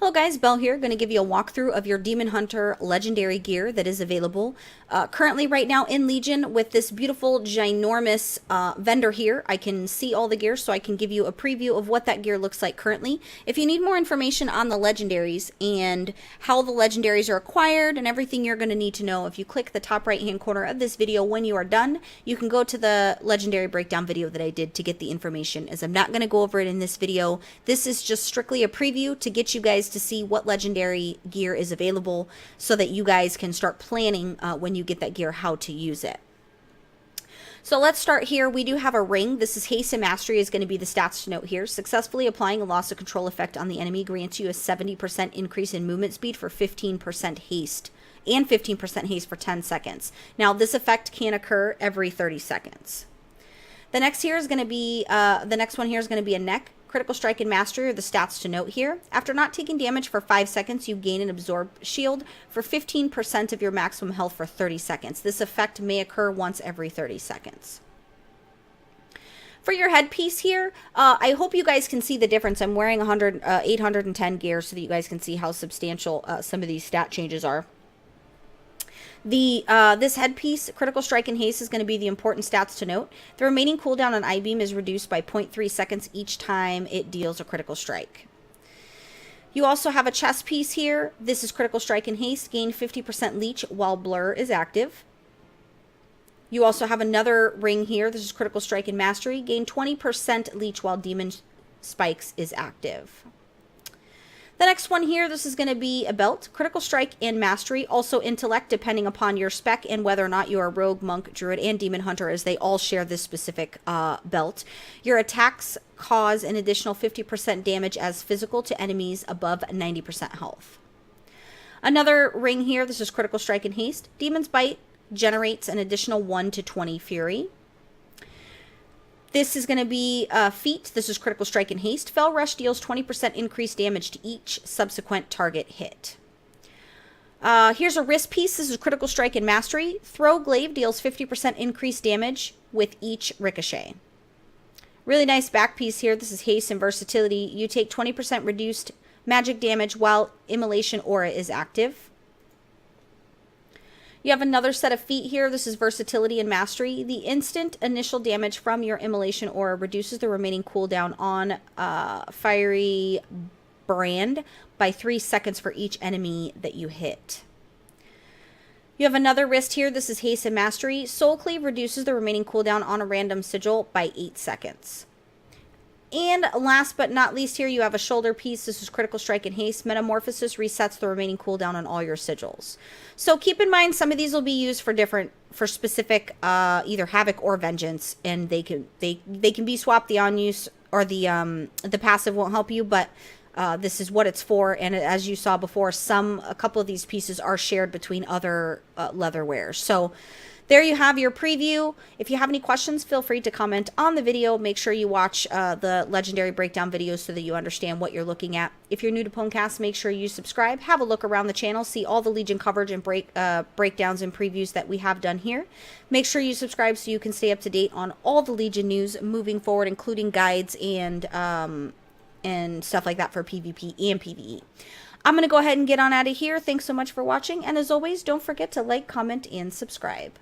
Hello guys, Belle here, going to give you a walkthrough of your Demon Hunter legendary gear that is available currently right now in Legion with this beautiful ginormous vendor here. I can see all the gear, so I can give you a preview of what that gear looks like currently. If you need more information on the legendaries and how the legendaries are acquired and everything you're going to need to know, if you click the top right hand corner of this video when you are done, you can go to the legendary breakdown video that I did to get the information, as I'm not going to go over it in this video. This is just strictly a preview to get you guys to see what legendary gear is available so that you guys can start planning when you get that gear how to use it. So let's start here. We do have a ring. This is Haste and Mastery is going to be the stats to note here. Successfully applying a loss of control effect on the enemy grants you a 70% increase in movement speed for 15% haste and 15% haste for 10 seconds. Now this effect can occur every 30 seconds. The next here is going to be the next one here is going to be a neck. Critical Strike and Mastery are the stats to note here. After not taking damage for 5 seconds, you gain an Absorb Shield for 15% of your maximum health for 30 seconds. This effect may occur once every 30 seconds. For your headpiece here, I hope you guys can see the difference. I'm wearing 810 gear so that you guys can see how substantial some of these stat changes are. This headpiece, Critical Strike and Haste, is going to be the important stats to note. The remaining cooldown on I-Beam is reduced by 0.3 seconds each time it deals a critical strike. You also have a chest piece here. This is Critical Strike and Haste. Gain 50% leech while Blur is active. You also have another ring here. This is Critical Strike and Mastery. Gain 20% leech while Demon Spikes is active. The next one here, this is going to be a belt. Critical Strike and Mastery, also Intellect, depending upon your spec and whether or not you are Rogue, Monk, Druid, and Demon Hunter, as they all share this specific belt. Your attacks cause an additional 50% damage as physical to enemies above 90% health. Another ring here, this is Critical Strike and Haste. Demon's Bite generates an additional 1 to 20 Fury. This is going to be feat. This is Critical Strike and Haste. Fell Rush deals 20% increased damage to each subsequent target hit. Here's a wrist piece. This is Critical Strike and Mastery. Throw Glaive deals 50% increased damage with each ricochet. Really nice back piece here. This is Haste and Versatility. You take 20% reduced magic damage while Immolation Aura is active. You have another set of feet here. This is Versatility and Mastery. The instant initial damage from your Immolation Aura reduces the remaining cooldown on Fiery Brand by 3 seconds for each enemy that you hit. You have another wrist here. This is Haste and Mastery. Soul Cleave reduces the remaining cooldown on a random sigil by 8 seconds. And last but not least here, you have a shoulder piece. This is Critical Strike and Haste. Metamorphosis resets the remaining cooldown on all your sigils. So keep in mind, some of these will be used for specific either Havoc or Vengeance, and they can be swapped. The on use or the passive won't help you, but this is what it's for. And as you saw before, a couple of these pieces are shared between other leather wares. So there you have your preview. If you have any questions, feel free to comment on the video. Make sure you watch the legendary breakdown videos so that you understand what you're looking at. If you're new to PWNCAST, make sure you subscribe. Have a look around the channel. See all the Legion coverage and breakdowns and previews that we have done here. Make sure you subscribe so you can stay up to date on all the Legion news moving forward, including guides and stuff like that for PvP and PvE. I'm going to go ahead and get on out of here. Thanks so much for watching. And as always, don't forget to like, comment, and subscribe.